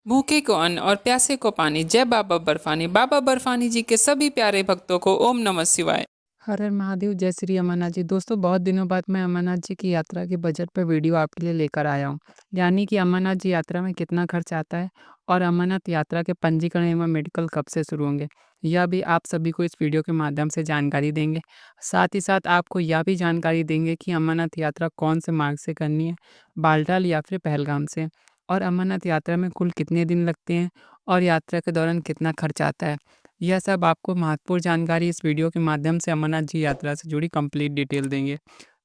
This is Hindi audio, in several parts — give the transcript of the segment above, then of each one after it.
भूखे को अन्न और प्यासे को पानी। जय बाबा बर्फानी। बाबा बर्फानी जी के सभी प्यारे भक्तों को ओम नमः शिवाय। हर हर महादेव, जय श्री अमरनाथ जी। दोस्तों, बहुत दिनों बाद मैं अमरनाथ जी की यात्रा के बजट पर वीडियो आपके लिए लेकर आया हूँ। यानी कि अमरनाथ जी यात्रा में कितना खर्च आता है और अमरनाथ यात्रा के पंजीकरण एवं मेडिकल कब से शुरू होंगे, यह भी आप सभी को इस वीडियो के माध्यम से जानकारी देंगे। साथ ही साथ आपको यह भी जानकारी देंगे कि अमरनाथ यात्रा कौन से मार्ग से करनी है, बालटाल या फिर पहलगाम से, और अमरनाथ यात्रा में कुल कितने दिन लगते हैं और यात्रा के दौरान कितना खर्च आता है। यह सब आपको महत्वपूर्ण जानकारी इस वीडियो के माध्यम से अमरनाथ जी यात्रा से जुड़ी कंप्लीट डिटेल देंगे।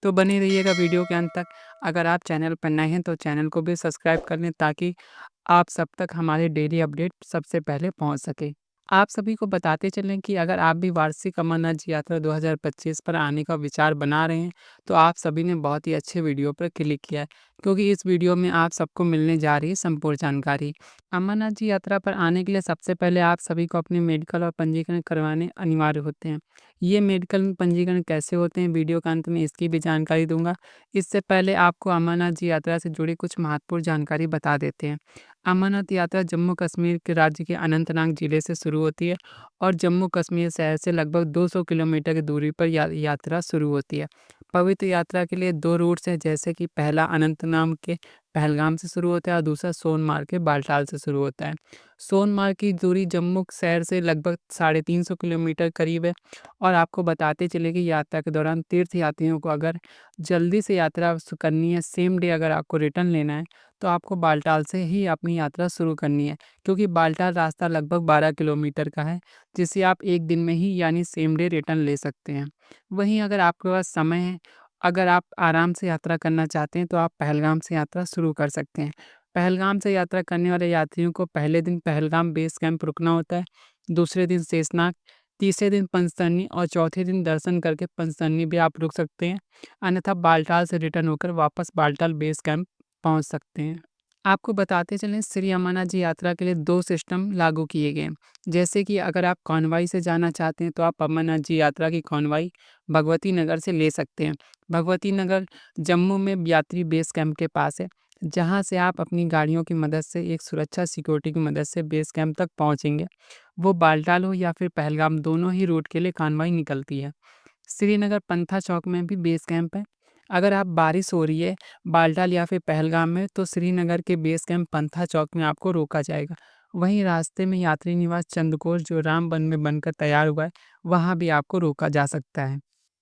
तो बने रहिएगा वीडियो के अंत तक। अगर आप चैनल पर नए हैं तो चैनल को भी सब्सक्राइब कर लें, ताकि आप सब तक हमारे डेली अपडेट सबसे पहले पहुंच सके। आप सभी को बताते चलें कि अगर आप भी वार्षिक अमरनाथ जी यात्रा 2025 पर आने का विचार बना रहे हैं, तो आप सभी ने बहुत ही अच्छे वीडियो पर क्लिक किया है, क्योंकि इस वीडियो में आप सबको मिलने जा रही है संपूर्ण जानकारी। अमरनाथ जी यात्रा पर आने के लिए सबसे पहले आप सभी को अपने मेडिकल और पंजीकरण करवाने अनिवार्य होते हैं। ये मेडिकल पंजीकरण कैसे होते हैं, वीडियो के अंत में इसकी भी जानकारी दूंगा। इससे पहले आपको अमरनाथ जी यात्रा से जुड़ी कुछ महत्वपूर्ण जानकारी बता देते हैं। अमरनाथ यात्रा जम्मू कश्मीर के राज्य के अनंतनाग जिले से शुरू होती है और जम्मू कश्मीर शहर से लगभग 200 किलोमीटर की दूरी पर यात्रा शुरू होती है। पवित्र यात्रा के लिए दो रूट्स हैं, जैसे कि पहला अनंतनाग के पहलगाम से शुरू होता है और दूसरा सोनमार्ग के बालटाल से शुरू होता है। सोनमार्ग की दूरी जम्मू शहर से लगभग 350 किलोमीटर करीब है। और आपको बताते चले कि यात्रा के दौरान तीर्थ यात्रियों को अगर जल्दी से यात्रा करनी है, सेम डे अगर आपको रिटर्न लेना है, तो आपको बालटाल से ही अपनी यात्रा शुरू करनी है, क्योंकि बालटाल रास्ता लगभग 12 किलोमीटर का है, जिसे आप एक दिन में ही यानी सेम डे रिटर्न ले सकते हैं। वहीं अगर आपके पास समय है, अगर आप आराम से यात्रा करना चाहते हैं, तो आप पहलगाम से यात्रा शुरू कर सकते हैं। पहलगाम से यात्रा करने वाले यात्रियों को पहले दिन पहलगाम बेस कैंप रुकना होता है, दूसरे दिन शेषनाग, तीसरे दिन पंचतरनी और चौथे दिन दर्शन करके पंचतरनी भी आप रुक सकते हैं। अन्यथा बालटाल से रिटर्न होकर वापस बालटाल बेस कैंप पहुंच सकते हैं। आपको बताते चलें, श्री अमरनाथ जी यात्रा के लिए दो सिस्टम लागू किए गए हैं। जैसे कि अगर आप कॉन्वॉय से जाना चाहते हैं, तो आप अमरनाथ जी यात्रा की कॉन्वॉय भगवती नगर से ले सकते हैं। भगवती नगर जम्मू में यात्री बेस कैंप के पास है, जहां से आप अपनी गाड़ियों की मदद से एक सुरक्षा सिक्योरिटी की मदद से बेस कैंप तक पहुंचेंगे। वो बालटाल हो या फिर पहलगाम, दोनों ही रूट के लिए कॉन्वॉय निकलती है। श्रीनगर पंथा चौक में भी बेस कैंप है। अगर आप बारिश हो रही है बालटाल या फिर पहलगाम में, तो श्रीनगर के बेस कैंप पंथा चौक में आपको रोका जाएगा। वहीं रास्ते में यात्री निवास चंद्रकोर, जो रामबन में बनकर तैयार हुआ है, वहाँ भी आपको रोका जा सकता है।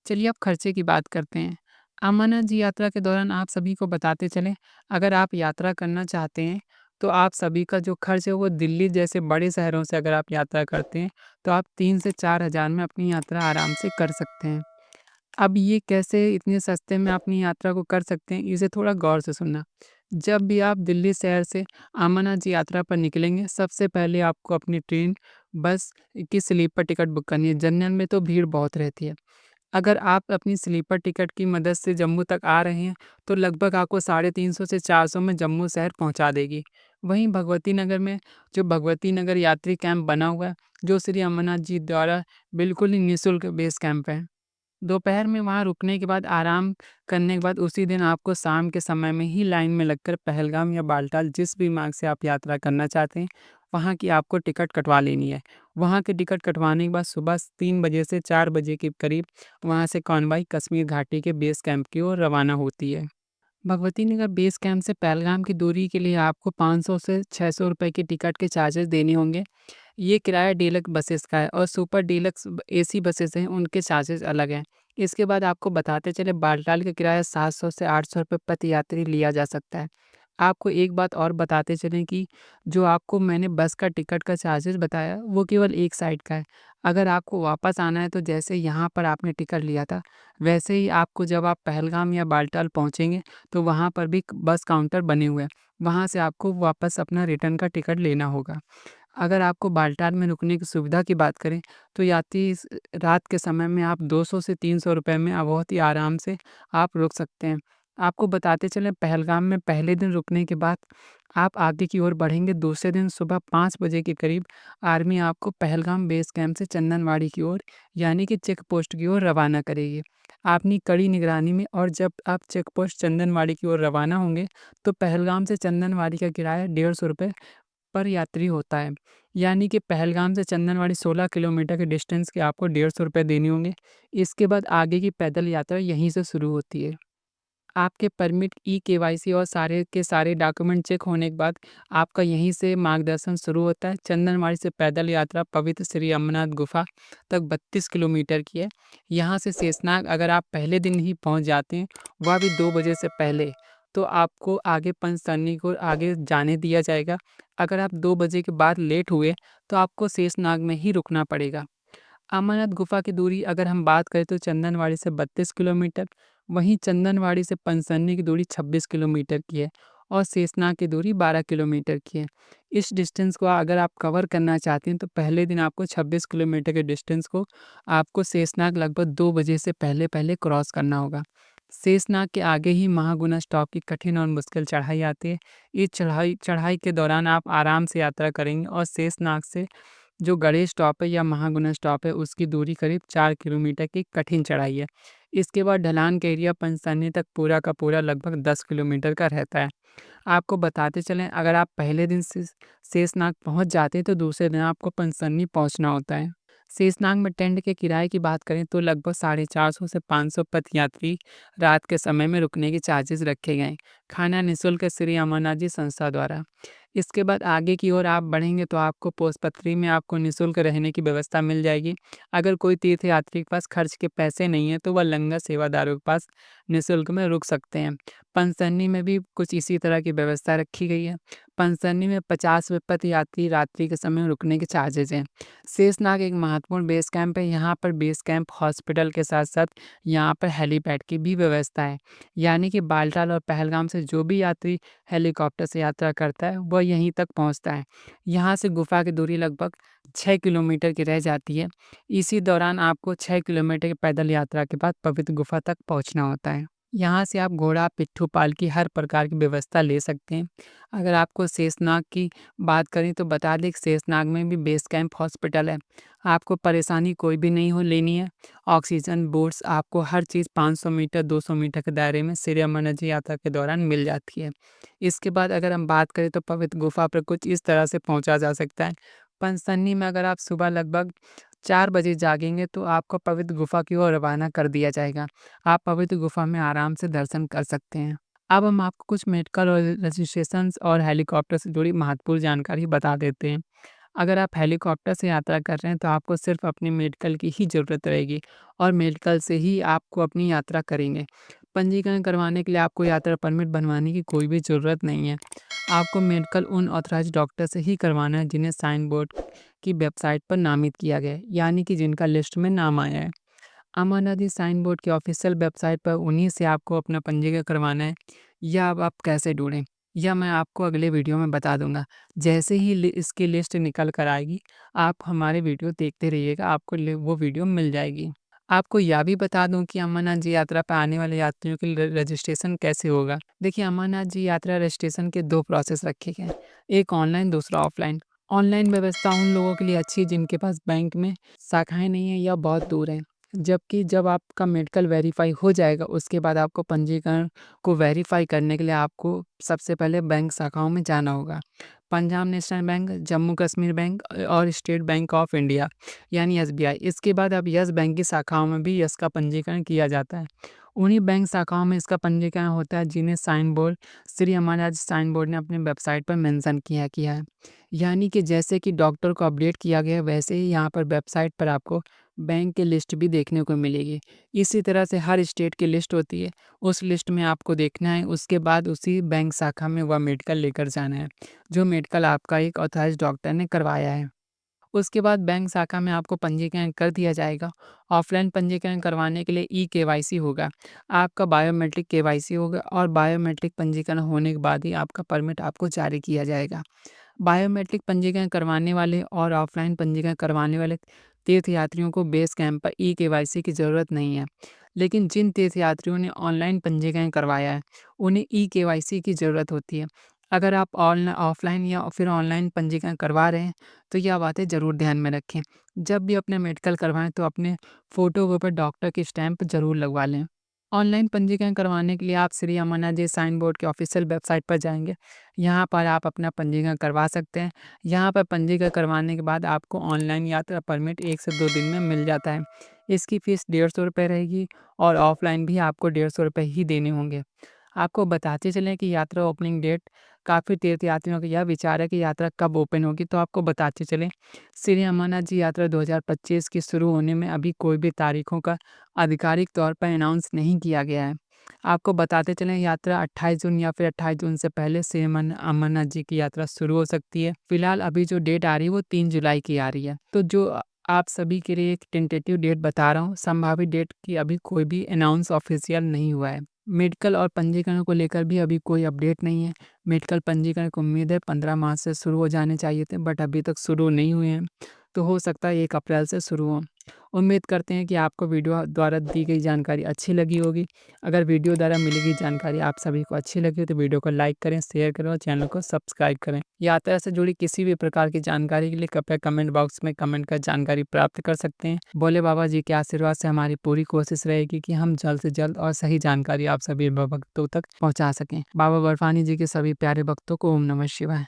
चलिए अब खर्चे की बात करते हैं। अमरनाथ जी यात्रा के दौरान आप सभी को बताते चलें, अगर आप यात्रा करना चाहते हैं, तो आप सभी का जो खर्च है वो दिल्ली जैसे बड़े शहरों से अगर आप यात्रा करते हैं, तो आप 3 से 4 हज़ार में अपनी यात्रा आराम से कर सकते हैं। अब ये कैसे इतने सस्ते में अपनी यात्रा को कर सकते हैं, इसे थोड़ा गौर से सुनना। जब भी आप दिल्ली शहर से अमरनाथ जी यात्रा पर निकलेंगे, सबसे पहले आपको अपनी ट्रेन, बस की स्लीपर टिकट बुक करनी है। जनरल में तो भीड़ बहुत रहती है। अगर आप अपनी स्लीपर टिकट की मदद से जम्मू तक आ रहे हैं, तो लगभग आपको 350 से 400 में जम्मू शहर पहुंचा देगी। वहीं भगवती नगर में जो भगवती नगर यात्री कैंप बना हुआ है, जो श्री अमरनाथ जी द्वारा बिल्कुल ही निःशुल्क बेस कैंप है। दोपहर में वहाँ रुकने के बाद, आराम करने के बाद, उसी दिन आपको शाम के समय में ही लाइन में लगकर पहलगाम या बालटाल, जिस भी मार्ग से आप यात्रा करना चाहते हैं, वहाँ की आपको टिकट कटवा लेनी है। वहाँ की टिकट कटवाने के बाद सुबह 3 बजे से 4 बजे के करीब वहाँ से कॉन्वॉय कश्मीर घाटी के बेस कैंप की ओर रवाना होती है। भगवती नगर बेस कैंप से पहलगाम की दूरी के लिए आपको 500 से 600 रुपए की टिकट के चार्जेस देने होंगे। ये किराया डीलक्स बसेस का है, और सुपर डीलक्स एसी बसेस हैं, उनके चार्जेस अलग हैं। इसके बाद आपको बताते चले, बालटाल का किराया 700 से 800 रुपये प्रति यात्री लिया जा सकता है। आपको एक बात और बताते चलें कि जो आपको मैंने बस का टिकट का चार्जेस बताया, वो केवल एक साइड का है। अगर आपको वापस आना है, तो जैसे यहाँ पर आपने टिकट लिया था, वैसे ही आपको जब आप पहलगाम या बालटाल पहुँचेंगे, तो वहाँ पर भी बस काउंटर बने हुए हैं। वहाँ से आपको वापस अपना रिटर्न का टिकट लेना होगा। अगर आपको बाल्टाल में रुकने की सुविधा की बात करें, तो यात्री रात के समय में आप 200 से 300 रुपए में बहुत ही आराम से आप रुक सकते हैं। आपको बताते चलें, पहलगाम में पहले दिन रुकने के बाद आप आगे की ओर बढ़ेंगे। दूसरे दिन सुबह 5 बजे के करीब आर्मी आपको पहलगाम बेस कैंप से चंदनवाड़ी की ओर, यानी कि चेक पोस्ट की ओर रवाना करेगी। आपनी कड़ी निगरानी में, और जब आप चेक पोस्ट चंदनवाड़ी की ओर रवाना होंगे, तो पहलगाम से चंदनवाड़ी का किराया 150 रुपये पर यात्री होता है। यानी कि पहलगाम से चंदनवाड़ी 16 किलोमीटर के डिस्टेंस के आपको ₹150 देने होंगे। इसके बाद आगे की पैदल यात्रा यहीं से शुरू होती है। आपके परमिट, ई-केवाईसी और सारे के सारे डॉक्यूमेंट चेक होने के बाद आपका यहीं से मार्गदर्शन शुरू होता है। चंदनवाड़ी से पैदल यात्रा पवित्र श्री अमरनाथ गुफा तक 32 किलोमीटर की है। यहाँ से शेषनाग अगर आप पहले दिन ही पहुँच जाते हैं, वह भी 2 बजे से पहले, तो आपको आगे पंचतरणी को आगे जाने दिया जाएगा। अगर आप 2 बजे के बाद लेट हुए, तो आपको शेषनाग में ही रुकना पड़ेगा। अमरनाथ गुफा की दूरी अगर हम बात करें तो चंदनवाड़ी से 32 किलोमीटर, वहीं चंदनवाड़ी से पंचतरणी की दूरी 26 किलोमीटर की है और शेषनाग की दूरी 12 किलोमीटर की है। इस डिस्टेंस को अगर आप कवर करना चाहते हैं तो पहले दिन आपको 26 किलोमीटर के डिस्टेंस को आपको शेषनाग लगभग 2 बजे से पहले-पहले क्रॉस करना होगा। शेषनाग के आगे ही महागुना स्टॉप की कठिन और मुश्किल चढ़ाई आती है। इस चढ़ाई चढ़ाई के दौरान आप आराम से यात्रा करेंगे और शेषनाग से जो गणेश स्टॉप है या महागुना स्टॉप है उसकी दूरी करीब 4 किलोमीटर की कठिन चढ़ाई है। इसके बाद ढलान का एरिया पंचतरणी तक पूरा का पूरा लगभग 10 किलोमीटर का रहता है। आपको बताते चलें, अगर आप पहले दिन शेषनाग पहुंच जाते हैं तो दूसरे दिन आपको पंचतरणी पहुंचना होता है। शेषनाग में टेंट के किराए की बात करें तो लगभग 450 से 500 प्रति यात्री रात के समय में रुकने के चार्जेस रखे गए हैं। खाना निःशुल्क है श्री अमरनाथ जी संस्था द्वारा। इसके बाद आगे की ओर आप बढ़ेंगे तो आपको पोसपत्री में आपको निःशुल्क रहने की व्यवस्था मिल जाएगी। अगर कोई तीर्थयात्री के पास खर्च के पैसे नहीं है तो वह लंगर सेवादारों के पास निःशुल्क में रुक सकते हैं। पंचतरणी में भी कुछ इसी तरह की व्यवस्था रखी गई है। पंचतरणी में 50 रुपये प्रति यात्री रात्रि के समय रुकने के चार्जेज हैं। शेषनाग एक महत्वपूर्ण बेस कैंप है। यहाँ पर बेस कैंप हॉस्पिटल के साथ साथ यहाँ पर हेलीपैड की भी व्यवस्था है। यानी कि बालटाल और पहलगाम से जो भी यात्री हेलीकॉप्टर से यात्रा करता है वह यहीं तक पहुंचता है। यहाँ से गुफा की दूरी लगभग 6 किलोमीटर की रह जाती है। इसी दौरान आपको 6 किलोमीटर की पैदल यात्रा के बाद पवित्र गुफा तक पहुंचना होता है। यहाँ से आप घोड़ा, पिट्ठू, पालकी हर प्रकार की व्यवस्था ले सकते हैं। अगर आपको शेषनाग की बात करें तो बता दें कि शेषनाग में भी बेस कैंप हॉस्पिटल है। आपको परेशानी कोई भी नहीं हो लेनी है। ऑक्सीजन बोट्स आपको हर चीज़ 500 मीटर 200 मीटर के दायरे में श्री अमरनाथ जी यात्रा के दौरान मिल जाती है। इसके बाद अगर हम बात करें तो पवित्र गुफा पर कुछ इस तरह से पहुंचा जा सकता है। पंचतरणी में अगर आप सुबह लगभग 4 बजे जागेंगे तो आपको पवित्र गुफा की ओर रवाना कर दिया जाएगा। आप पवित्र गुफा में आराम से दर्शन कर सकते हैं। अब हम आपको कुछ मेडिकल और रजिस्ट्रेशंस और हेलीकॉप्टर से जुड़ी महत्वपूर्ण जानकारी बता देते हैं। अगर आप हेलीकॉप्टर से यात्रा कर रहे हैं तो आपको सिर्फ अपनी मेडिकल की ही ज़रूरत रहेगी और मेडिकल से ही आपको अपनी यात्रा करेंगे। पंजीकरण करवाने के लिए आपको यात्रा परमिट बनवाने की कोई भी ज़रूरत नहीं है। आपको मेडिकल उन ऑथराइज्ड डॉक्टर से ही करवाना है जिन्हें साइन बोर्ड की वेबसाइट पर नामित किया गया है, यानी कि जिनका लिस्ट में नाम आया है। अमरनाथ जी साइन बोर्ड की ऑफिशियल वेबसाइट पर उन्हीं से आपको अपना पंजीकरण करवाना है। या अब आप कैसे जुड़ें, यह मैं आपको अगले वीडियो में बता दूंगा। जैसे ही इसकी लिस्ट निकल कर आएगी, आप हमारे वीडियो देखते रहिएगा, आपको वो वीडियो मिल जाएगी। आपको यह भी बता दूं कि अमरनाथ जी यात्रा पर आने वाले यात्रियों के लिए रजिस्ट्रेशन कैसे होगा। देखिए, अमरनाथ जी यात्रा रजिस्ट्रेशन के 2 प्रोसेस रखे गए हैं, एक ऑनलाइन दूसरा ऑफलाइन। ऑनलाइन व्यवस्था उन लोगों के लिए अच्छी है जिनके पास बैंक में शाखाएं नहीं है या बहुत दूर हैं। जबकि जब आपका मेडिकल वेरीफाई हो जाएगा उसके बाद आपको पंजीकरण को वेरीफाई करने के लिए आपको सबसे पहले बैंक शाखाओं में जाना होगा। Punjab national bank, Jammu Kashmir bank और स्टेट बैंक ऑफ इंडिया यानी एसबीआई। इसके बाद अब यस बैंक की शाखाओं में भी यस का पंजीकरण किया जाता है। उन्हीं बैंक शाखाओं में इसका पंजीकरण होता है जिन्हें shrine board Shri Amarnath shrine board ने अपनी वेबसाइट पर मेंशन किया है। यानी कि जैसे कि डॉक्टर को अपडेट किया गया है वैसे ही यहाँ पर वेबसाइट पर आपको बैंक की लिस्ट भी देखने को मिलेगी। इसी तरह से हर स्टेट की लिस्ट होती है, उस लिस्ट में आपको देखना है, उसके बाद उसी बैंक शाखा में वह मेडिकल लेकर जाना है, जो मेडिकल आपका एक ऑथराइज्ड डॉक्टर ने करवाया है। उसके बाद बैंक शाखा में आपको पंजीकरण कर दिया जाएगा। ऑफलाइन पंजीकरण करवाने के लिए ई-केवाईसी होगा। आपका बायोमेट्रिक केवाईसी होगा और बायोमेट्रिक पंजीकरण होने के बाद ही आपका परमिट आपको जारी किया जाएगा। बायोमेट्रिक पंजीकरण करवाने वाले और ऑफलाइन पंजीकरण करवाने वाले तीर्थयात्रियों को बेस कैंप पर ई-केवाईसी की ज़रूरत नहीं है। लेकिन जिन तीर्थयात्रियों ने ऑनलाइन पंजीकरण करवाया है, उन्हें ई-केवाईसी की ज़रूरत होती है। अगर आप ऑफलाइन या फिर ऑनलाइन पंजीकरण करवा रहे हैं, तो यह बातें ज़रूर ध्यान में रखें। जब भी अपना मेडिकल करवाएँ तो अपने फ़ोटो के ऊपर डॉक्टर की स्टैम्प ज़रूर लगवा लें। ऑनलाइन पंजीकरण करवाने के लिए आप श्री अमरनाथ जी साइन बोर्ड के ऑफिशियल वेबसाइट पर जाएंगे। यहाँ पर आप अपना पंजीकरण करवा सकते हैं। यहाँ पर पंजीकरण करवाने के बाद आपको ऑनलाइन यात्रा परमिट 1 से 2 दिन में मिल जाता है। इसकी फ़ीस 150 रुपये रहेगी और ऑफलाइन भी आपको 150 रुपये ही देने होंगे। आपको बताते चलें कि यात्रा ओपनिंग डेट काफ़ी तीर्थयात्रियों का यह विचार है कि यात्रा कब ओपन होगी, तो आपको बताते चलें श्री अमरनाथ जी यात्रा 2025 की शुरू होने में अभी कोई भी तारीखों का आधिकारिक तौर पर अनाउंस नहीं किया गया है। आपको बताते चलें यात्रा 28 जून या फिर 28 जून से पहले श्री अमरनाथ जी की यात्रा शुरू हो सकती है। फिलहाल अभी जो डेट आ रही है वो 3 जुलाई की आ रही है। तो जो आप सभी के लिए एक टेंटेटिव डेट बता रहा हूँ, संभावित डेट की अभी कोई भी अनाउंस ऑफिशियल नहीं हुआ है। मेडिकल और पंजीकरण को लेकर भी अभी कोई अपडेट नहीं है। मेडिकल पंजीकरण को उम्मीद है 15 मार्च से शुरू हो जाने चाहिए थे, बट अभी तक शुरू नहीं हुए हैं। तो हो सकता है 1 अप्रैल से शुरू हो। उम्मीद करते हैं कि आपको वीडियो द्वारा दी गई जानकारी अच्छी लगी होगी। अगर वीडियो द्वारा मिली गई जानकारी आप सभी को अच्छी लगी हो तो वीडियो को लाइक करें, शेयर करें और चैनल को सब्सक्राइब करें। यात्रा से जुड़ी किसी भी प्रकार की जानकारी के लिए कृपया कमेंट बॉक्स में कमेंट कर जानकारी प्राप्त कर सकते हैं। भोले बाबा जी के आशीर्वाद से हमारी पूरी कोशिश रहेगी कि हम जल्द से जल्द और सही जानकारी आप सभी भक्तों तक पहुँचा सकें। बाबा बर्फानी जी के सभी प्यारे भक्तों को ओम नमः शिवाय।